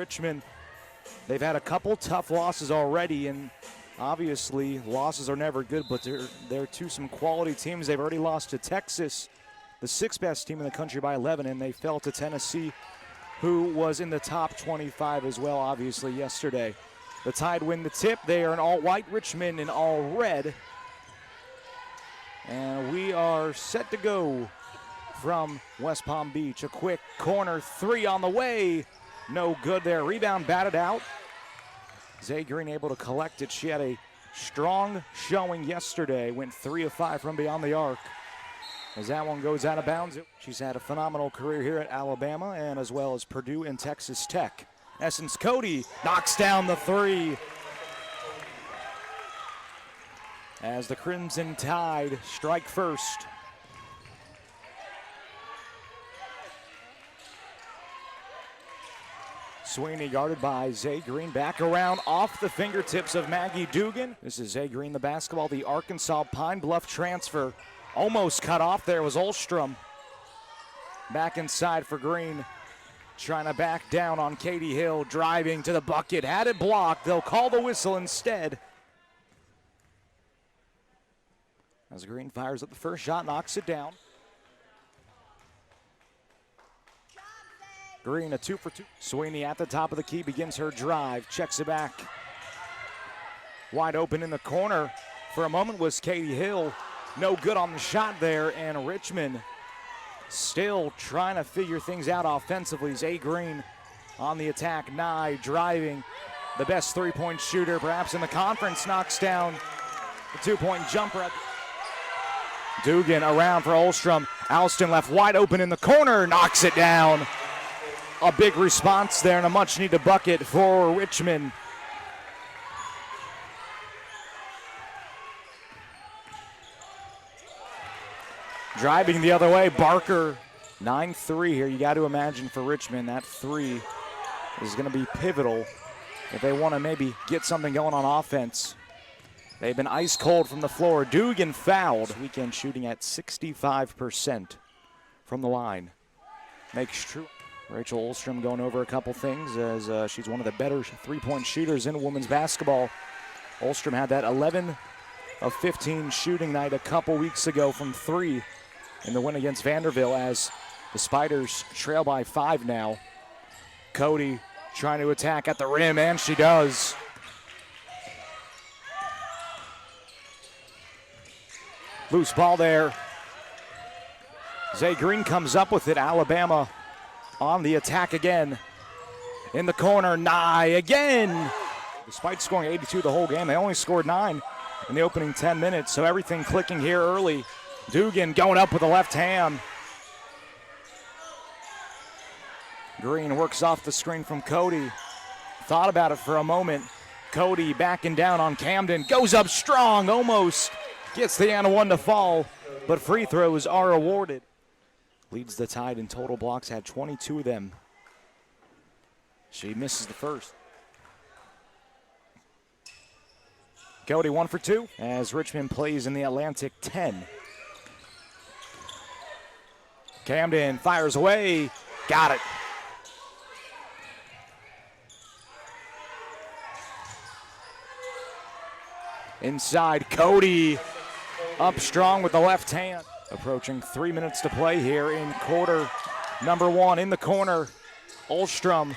Richmond. They've had a couple tough losses already, and obviously losses are never good, but they're to some quality teams. They've already lost to Texas, the sixth best team in the country, by 11, and they fell to Tennessee, who was in the top 25 as well, obviously, yesterday. The Tide win the tip. They are in all white, Richmond in all red. And we are set to go from West Palm Beach. A quick corner three on the way. No good there. Rebound batted out. Zaay Green able to collect it. She had a strong showing yesterday. Went 3 of 5 from beyond the arc. As that one goes out of bounds. She's had a phenomenal career here at Alabama and as well as Purdue and Texas Tech. Essence Cody knocks down the three. As the Crimson Tide strike first. Sweeney guarded by Zaay Green. Back around off the fingertips of Maggie Dugan. This is Zaay Green, the basketball, the Arkansas Pine Bluff transfer. Almost cut off there was Olstrom. Back inside for Green. Trying to back down on Katie Hill. Driving to the bucket. Had it blocked. They'll call the whistle instead. As Green fires up the first shot, knocks it down. Green a 2 for 2. Sweeney at the top of the key begins her drive. Checks it back. Wide open in the corner. For a moment was Katie Hill. No good on the shot there, and Richmond still trying to figure things out offensively. Zaay Green on the attack. Nye driving. The best three-point shooter perhaps in the conference knocks down the two-point jumper. Dugan around for Olstrom. Alston left wide open in the corner. Knocks it down. A big response there and a much-needed bucket for Richmond. Driving the other way, Barker, 9-3 here. You got to imagine for Richmond that three is going to be pivotal if they want to maybe get something going on offense. They've been ice cold from the floor. Dugan fouled. Weekend shooting at 65% from the line. Makes true. Rachel Olstrom going over a couple things as she's one of the better three-point shooters in women's basketball. Olstrom had that 11 of 15 shooting night a couple weeks ago from three in the win against Vanderbilt as the Spiders trail by 5 now. Cody trying to attack at the rim, and she does. Loose ball there. Zaay Green comes up with it. Alabama on the attack again. In the corner, Nye again. Despite scoring 82 the whole game, they only scored 9 in the opening 10 minutes, so everything clicking here early. Dugan going up with the left hand. Green works off the screen from Cody. Thought about it for a moment. Cody backing down on Camden. Goes up strong, almost gets the and one to fall, but free throws are awarded. Leads the Tide in total blocks, had 22 of them. She misses the first. Cody 1 for 2 as Richmond plays in the Atlantic 10. Camden fires away. Got it. Inside, Cody up strong with the left hand. Approaching 3 minutes to play here in quarter number 1. In the corner, Olstrom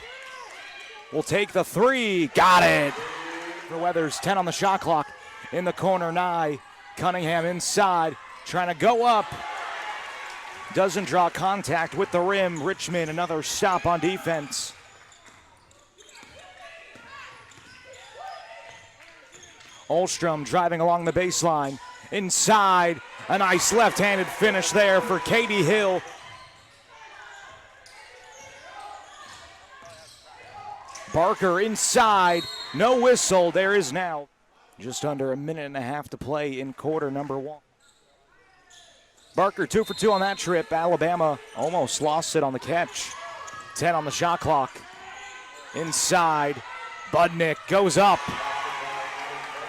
will take the three. Got it. For Weathers, 10 on the shot clock. In the corner, Nye. Cunningham inside, trying to go up. Doesn't draw contact with the rim. Richmond, another stop on defense. Olstrom driving along the baseline. Inside, a nice left-handed finish there for Katie Hill. Barker inside, no whistle. There is now just under a minute and a half to play in quarter number 1. Barker 2 for 2 on that trip. Alabama almost lost it on the catch. 10 on the shot clock. Inside, Budnick goes up.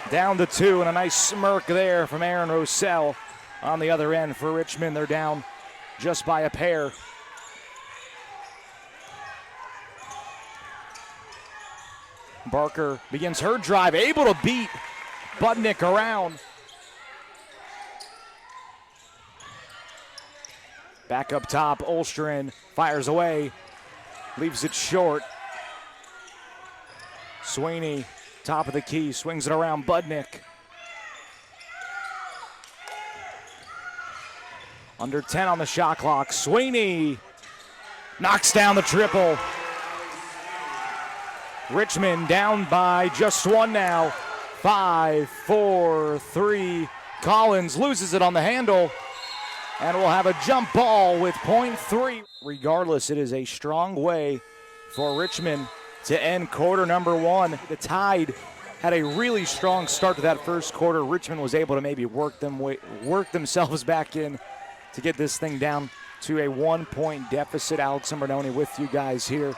Down to 2, and a nice smirk there from Aaron Rosell on the other end for Richmond. They're down just by a pair. Barker begins her drive, able to beat Budnick around. Back up top, Olstrin fires away, leaves it short. Sweeney, top of the key, swings it around Budnick. Under 10 on the shot clock. Sweeney knocks down the triple. Richmond down by just one now. 5, 4, 3. Collins loses it on the handle. And we'll have a jump ball with .3. Regardless, it is a strong way for Richmond to end quarter number one. The Tide had a really strong start to that first quarter. Richmond was able to maybe work themselves back in to get this thing down to a 1-point deficit. Alex Imbernoni with you guys here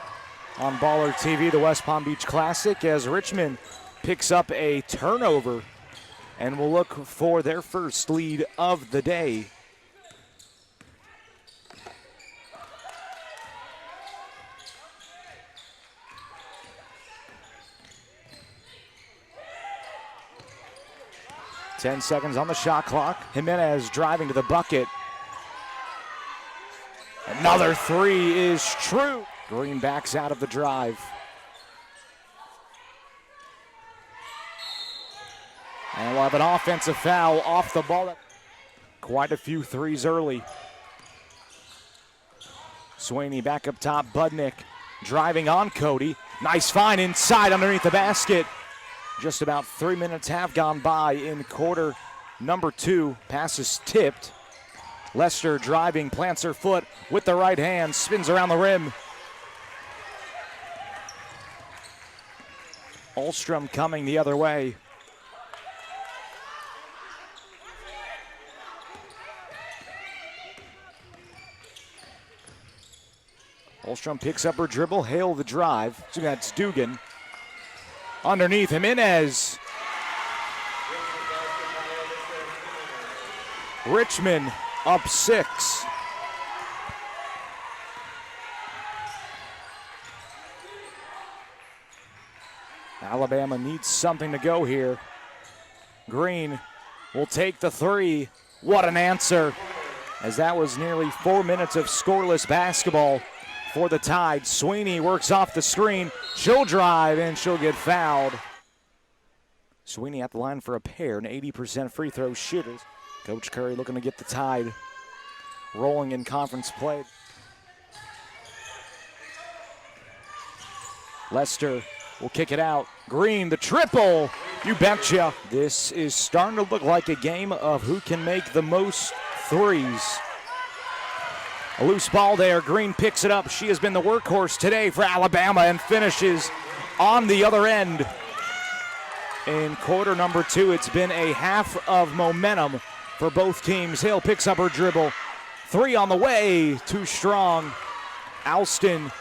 on Baller TV, the West Palm Beach Classic, as Richmond picks up a turnover and will look for their first lead of the day. Ten seconds on the shot clock. Jimenez driving to the bucket. Another three is true. Green backs out of the drive. And we'll have an offensive foul off the ball. Quite a few threes early. Sweeney back up top. Budnick driving on Cody. Nice find inside underneath the basket. Just about 3 minutes have gone by in quarter number two. Pass is tipped. Lester driving, plants her foot with the right hand, spins around the rim. Olstrom coming the other way. Olstrom picks up her dribble, Hale the drive. So that's Dugan. Underneath, Jimenez. Richmond up 6. Alabama needs something to go here. Green will take the three. What an answer, as that was nearly 4 minutes of scoreless basketball for the Tide. Sweeney works off the screen. She'll drive and she'll get fouled. Sweeney at the line for a pair, an 80% free throw shooter. Coach Curry looking to get the Tide rolling in conference play. Lester will kick it out. Green, the triple. You betcha. This is starting to look like a game of who can make the most threes. A loose ball there. Green picks it up. She has been the workhorse today for Alabama and finishes on the other end. In quarter number two, it's been a half of momentum for both teams. Hale picks up her dribble. Three on the way. Too strong. Alston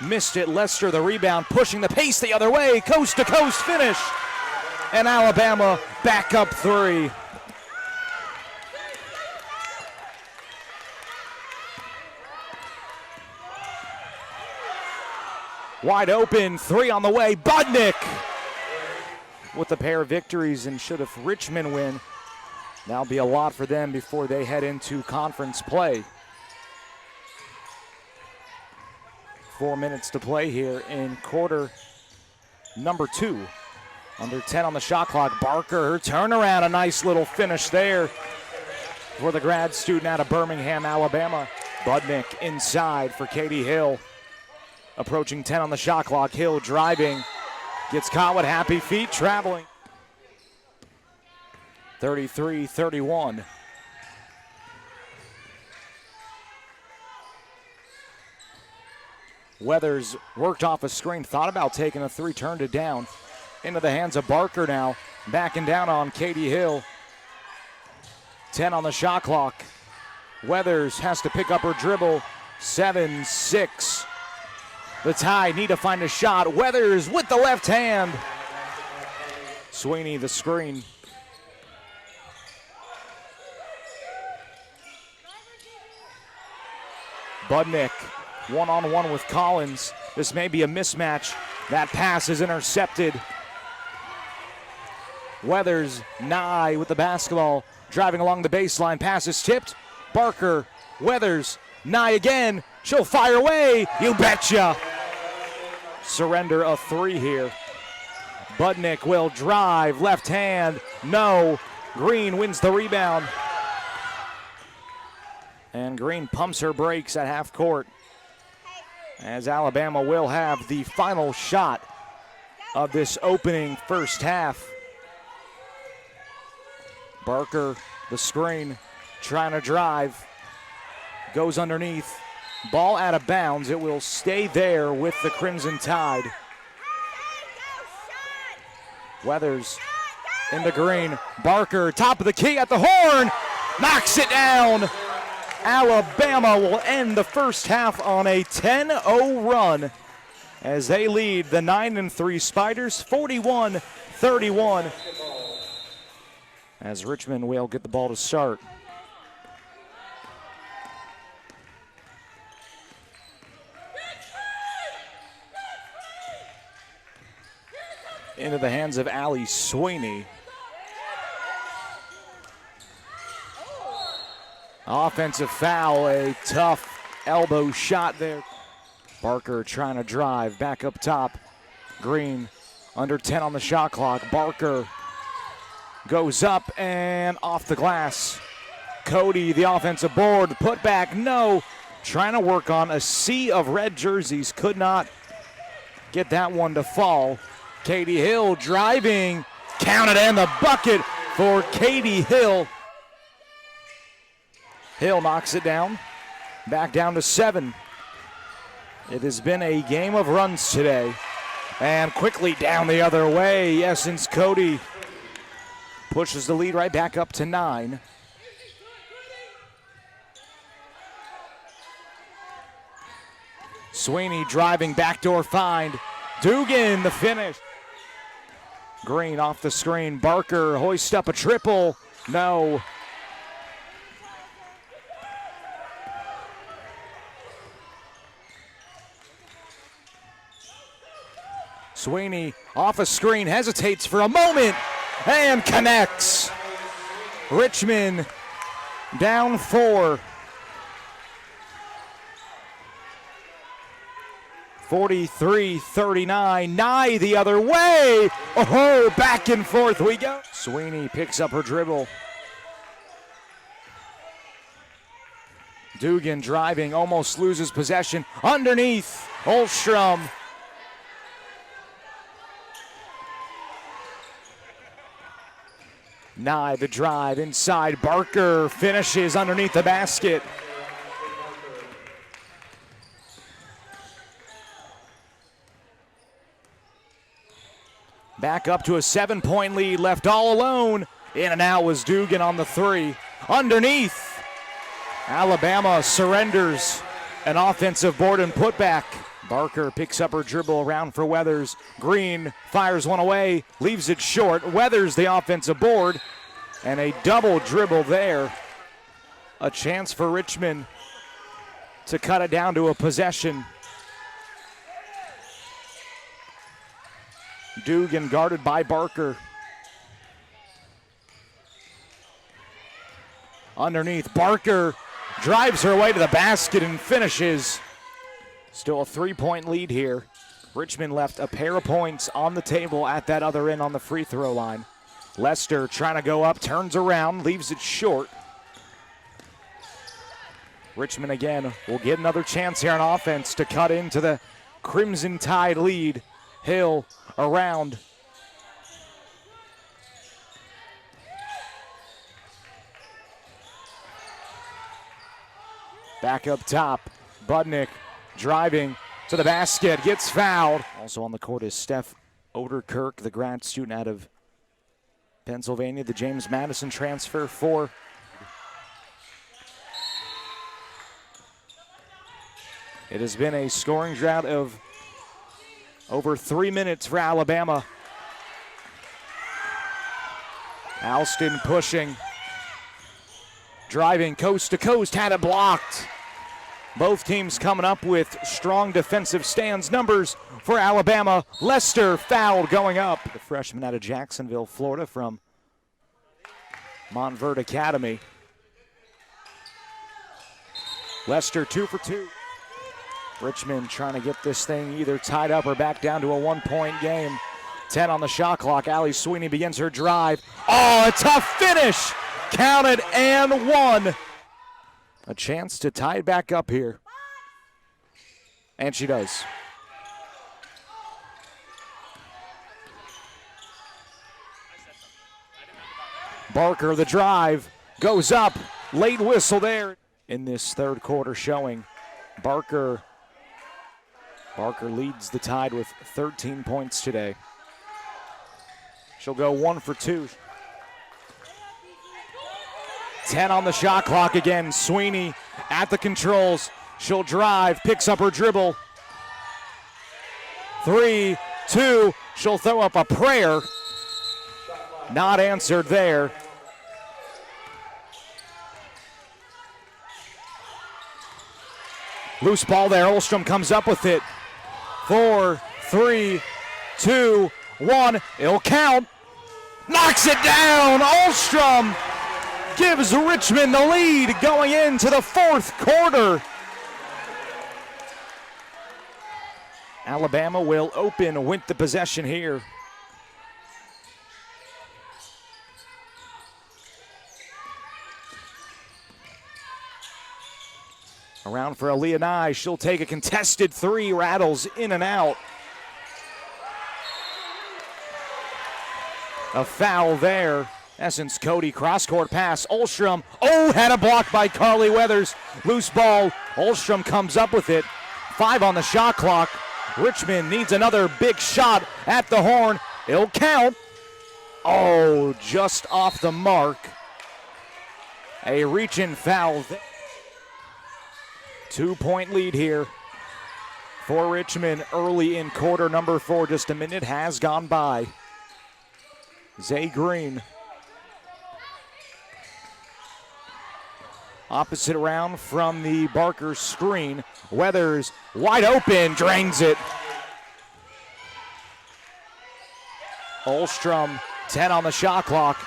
missed it. Lester the rebound, pushing the pace the other way. Coast to coast finish. And Alabama back up three. Wide open, three on the way. Budnick with a pair of victories, and should if Richmond win, that'll be a lot for them before they head into conference play. 4 minutes to play here in quarter number two. Under 10 on the shot clock. Barker, her turnaround, a nice little finish there for the grad student out of Birmingham, Alabama. Budnick inside for Katie Hill. Approaching 10 on the shot clock. Hill driving. Gets caught with happy feet, traveling. 33-31. Weathers worked off a screen, thought about taking a three, turned it down. Into the hands of Barker now. Backing down on Katie Hill. 10 on the shot clock. Weathers has to pick up her dribble. 7-6. The Tide need to find a shot. Weathers with the left hand. Sweeney the screen. Budnick one-on-one with Collins. This may be a mismatch. That pass is intercepted. Weathers, Nye with the basketball, driving along the baseline. Pass is tipped. Barker, Weathers, Nye again. She'll fire away. You betcha. Surrender a three here. Budnick will drive. Left hand. No. Green wins the rebound. And Green pumps her brakes at half court, as Alabama will have the final shot of this opening first half. Barker, the screen, trying to drive. Goes underneath. Ball out of bounds. It will stay there with the Crimson Tide. Weathers in the green. Barker, top of the key at the horn. Knocks it down. Alabama will end the first half on a 10-0 run as they lead the 9-3 Spiders 41-31. As Richmond will get the ball to start. Into the hands of Allie Sweeney. Offensive foul, a tough elbow shot there. Barker trying to drive, back up top. Green, under 10 on the shot clock. Barker goes up and off the glass. Cody, the offensive board, put back, no. Trying to work on a sea of red jerseys, could not get that one to fall. Katie Hill driving, counted, and the bucket for Katie Hill. Hill knocks it down, back down to 7. It has been a game of runs today. And quickly down the other way, Essence Cody pushes the lead right back up to 9. Sweeney driving, backdoor find. Dugan, the finish. Green off the screen. Barker hoists up a triple. No. Sweeney off a screen, hesitates for a moment, and connects. Richmond down 4. 43-39, Nye the other way. Oh, back and forth we go. Sweeney picks up her dribble. Dugan driving, almost loses possession. Underneath, Olstrom. Nye the drive inside. Barker finishes underneath the basket. Back up to a 7-point lead, left all alone. In and out was Dugan on the 3. Underneath, Alabama surrenders an offensive board and putback. Barker picks up her dribble around for Weathers. Green fires one away, leaves it short. Weathers the offensive board, and a double dribble there. A chance for Richmond to cut it down to a possession. Dugan guarded by Barker. Underneath, Barker drives her way to the basket and finishes. Still a 3-point lead here. Richmond left a pair of points on the table at that other end on the free throw line. Lester trying to go up, turns around, leaves it short. Richmond again will get another chance here on offense to cut into the Crimson Tide lead. Hill around. Back up top, Budnick driving to the basket, gets fouled. Also on the court is Steph Oderkirk, the grad student out of Pennsylvania, the James Madison transfer for. It has been a scoring drought of over 3 minutes for Alabama. Alston pushing, driving coast to coast, had it blocked. Both teams coming up with strong defensive stands. Numbers for Alabama. Lester fouled going up. The freshman out of Jacksonville, Florida from Montverde Academy. Lester 2 for 2. Richmond trying to get this thing either tied up or back down to a 1-point game. 10 on the shot clock. Allie Sweeney begins her drive. Oh, a tough finish. Counted and one. A chance to tie it back up here. And she does. Barker, the drive, goes up. Late whistle there in this third quarter showing. Barker leads the Tide with 13 points today. She'll go 1 for 2. 10 on the shot clock again. Sweeney at the controls. She'll drive, picks up her dribble. 3, 2, she'll throw up a prayer. Not answered there. Loose ball there. Olstrom comes up with it. 4, 3, 2, 1. It'll count. Knocks it down. Olstrom gives Richmond the lead going into the fourth quarter. Alabama will open with the possession here. Around for Aaliyah Nye. She'll take a contested 3, rattles in and out. A foul there. Essence Cody, cross-court pass. Olstrom, had a block by Carly Weathers. Loose ball. Olstrom comes up with it. 5 on the shot clock. Richmond needs another big shot at the horn. It'll count. Just off the mark. A reach-in foul. 2-point lead here for Richmond early in quarter number 4. Just a minute has gone by. Zaay Green. Opposite round from the Barker screen. Weathers wide open, drains it. Olstrom, 10 on the shot clock.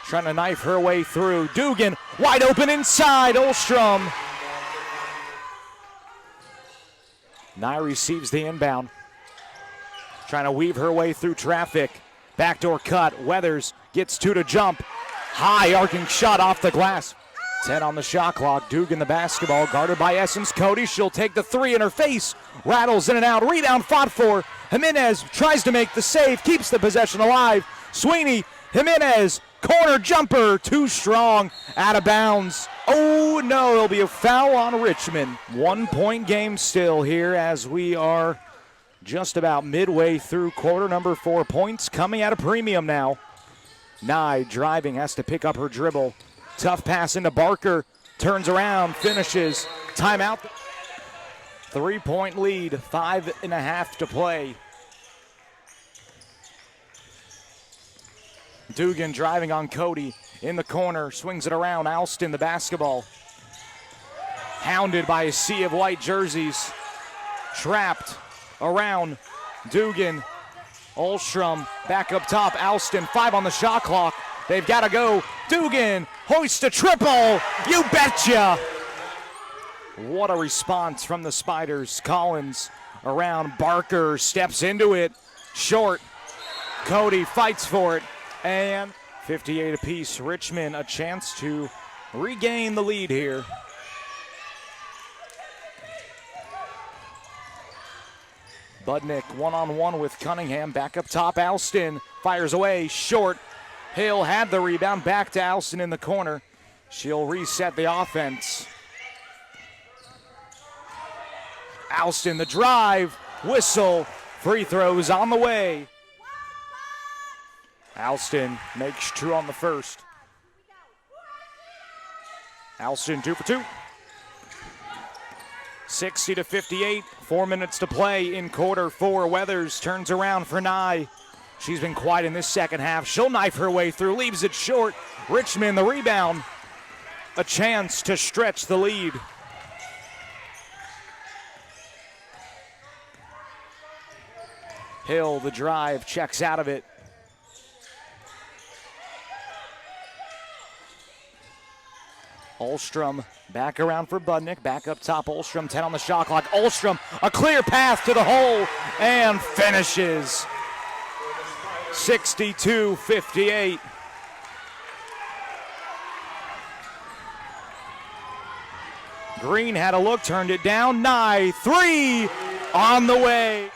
Trying to knife her way through. Dugan wide open inside. Olstrom. Nye receives the inbound. Trying to weave her way through traffic. Backdoor cut. Weathers gets 2 to jump. High arcing shot off the glass. 10 on the shot clock. Dugan the basketball. Guarded by Essence Cody. She'll take the 3 in her face. Rattles in and out. Rebound fought for. Jimenez tries to make the save. Keeps the possession alive. Sweeney. Jimenez. Corner jumper. Too strong. Out of bounds. Oh no, there'll be a foul on Richmond. 1-point game still here as we are just about midway through quarter number 4. Points coming at a premium now. Nye driving, has to pick up her dribble. Tough pass into Barker. Turns around, finishes. Timeout. 3-point lead, 5.5 to play. Dugan driving on Cody in the corner, swings it around. Alston, the basketball. Hounded by a sea of white jerseys. Trapped around Dugan. Olstrom back up top. Alston, 5 on the shot clock. They've got to go. Dugan hoists a triple. You betcha. What a response from the Spiders. Collins around. Barker steps into it. Short. Cody fights for it. And 58 apiece. Richmond a chance to regain the lead here. Budnick one-on-one with Cunningham. Back up top. Alston fires away. Short. Hill had the rebound. Back to Alston in the corner. She'll reset the offense. Alston the drive. Whistle. Free throws on the way. Alston makes 2 on the first. Alston 2 for 2. 60-58, 4 minutes to play in quarter 4. Weathers turns around for Nye. She's been quiet in this second half. She'll knife her way through, leaves it short. Richmond the rebound. A chance to stretch the lead. Hill, the drive, checks out of it. Ulstrom back around for Budnick. Back up top, Ulstrom, 10 on the shot clock. Ulstrom, a clear path to the hole, and finishes. 62-58. Green had a look, turned it down. Nye, 3 on the way.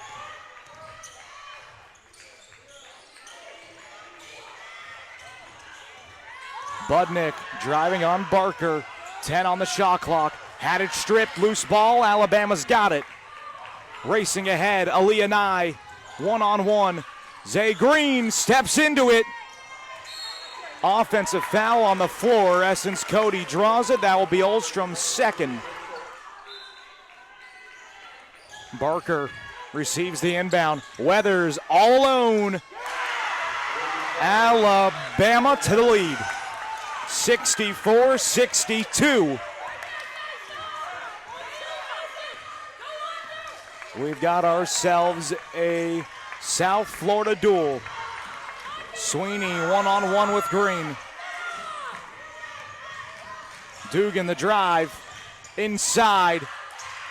Budnick driving on Barker, 10 on the shot clock. Had it stripped, loose ball, Alabama's got it. Racing ahead, Aaliyah Nye, 1-on-1. Zaay Green steps into it. Offensive foul on the floor. Essence Cody draws it. That will be Ulstrom's second. Barker receives the inbound. Weathers all alone. Alabama to the lead. 64-62. We've got ourselves a South Florida duel. Sweeney 1-on-1 with Green. Dugan the drive. Inside.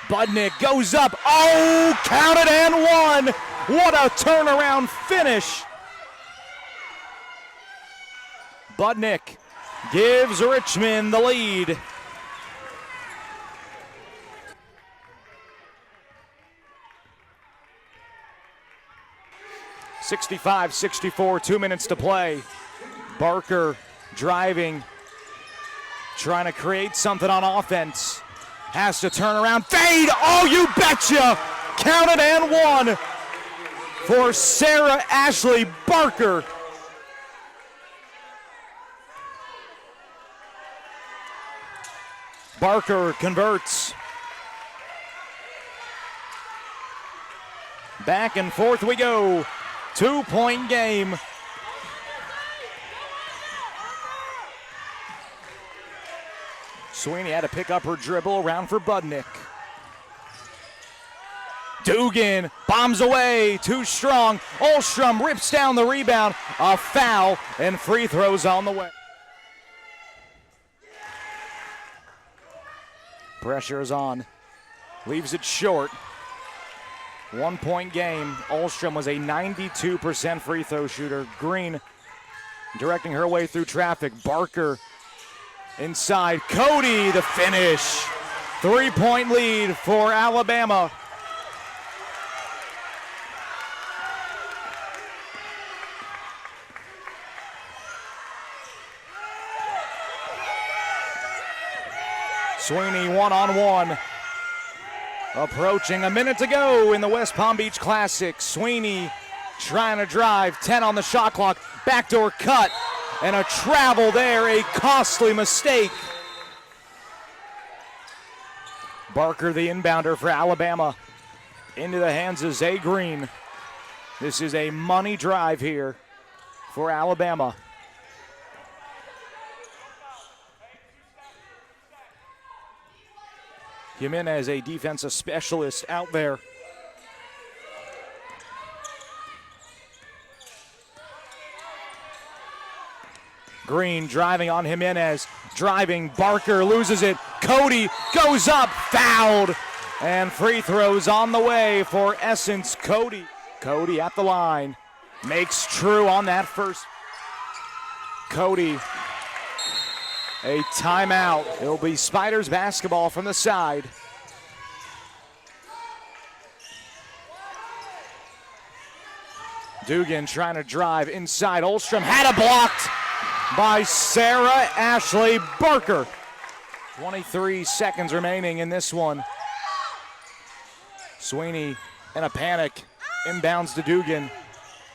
Budnick goes up. Oh, counted and one. What a turnaround finish. Budnick gives Richmond the lead. (65-64), 2 minutes to play. Barker driving, trying to create something on offense. Has to turn around, fade, oh you betcha! Counted and one for Sarah Ashlee Barker. Barker converts. Back and forth we go. 2-point game. Sweeney had to pick up her dribble, around for Budnick. Dugan bombs away, too strong. Ulstrom rips down the rebound. A foul and free throws on the way. Pressure is on. Leaves it short. 1-point game. Ulstrom was a 92% free throw shooter. Green directing her way through traffic. Barker inside. Cody, the finish. 3-point lead for Alabama. Sweeney 1-on-1. Approaching a minute to go in the West Palm Beach Classic. Sweeney trying to drive, 10 on the shot clock. Backdoor cut and a travel there, a costly mistake. Barker, the inbounder for Alabama. Into the hands of Zaay Green. This is a money drive here for Alabama. Jimenez, a defensive specialist out there. Green driving on Jimenez. Driving, Barker loses it. Cody goes up, fouled. And free throws on the way for Essence Cody. Cody at the line. Makes true on that first. Cody. A timeout. It'll be Spiders basketball from the side. Dugan trying to drive inside. Ulstrom had it blocked by Sarah Ashlee Barker. 23 seconds remaining in this one. Sweeney in a panic. Inbounds to Dugan.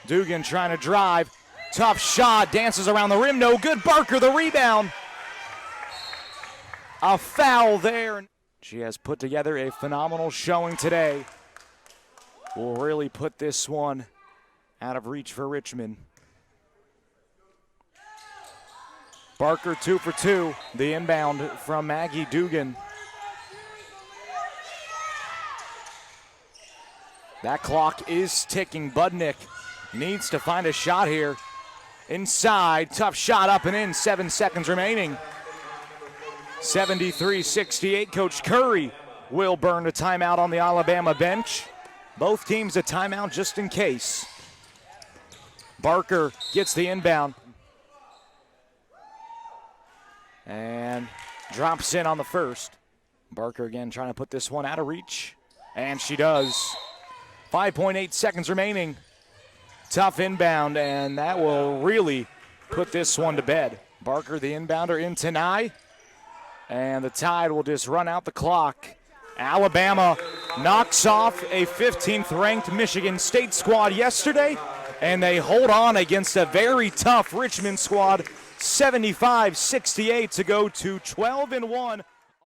Dugan trying to drive. Tough shot. Dances around the rim. No good. Barker the rebound. A foul there. She has put together a phenomenal showing today. Will really put this one out of reach for Richmond. Barker 2 for 2. The inbound from Maggie Dugan. That clock is ticking. Budnick needs to find a shot here. Inside, tough shot up and in, 7 seconds remaining. 73-68, Coach Curry will burn a timeout on the Alabama bench. Both teams a timeout just in case. Barker gets the inbound. And drops in on the first. Barker again trying to put this one out of reach. And she does. 5.8 seconds remaining. Tough inbound, and that will really put this one to bed. Barker, the inbounder, into Nye. And the Tide will just run out the clock. Alabama knocks off a 15th-ranked Michigan State squad yesterday, and they hold on against a very tough Richmond squad, 75-68 to go to 12-1.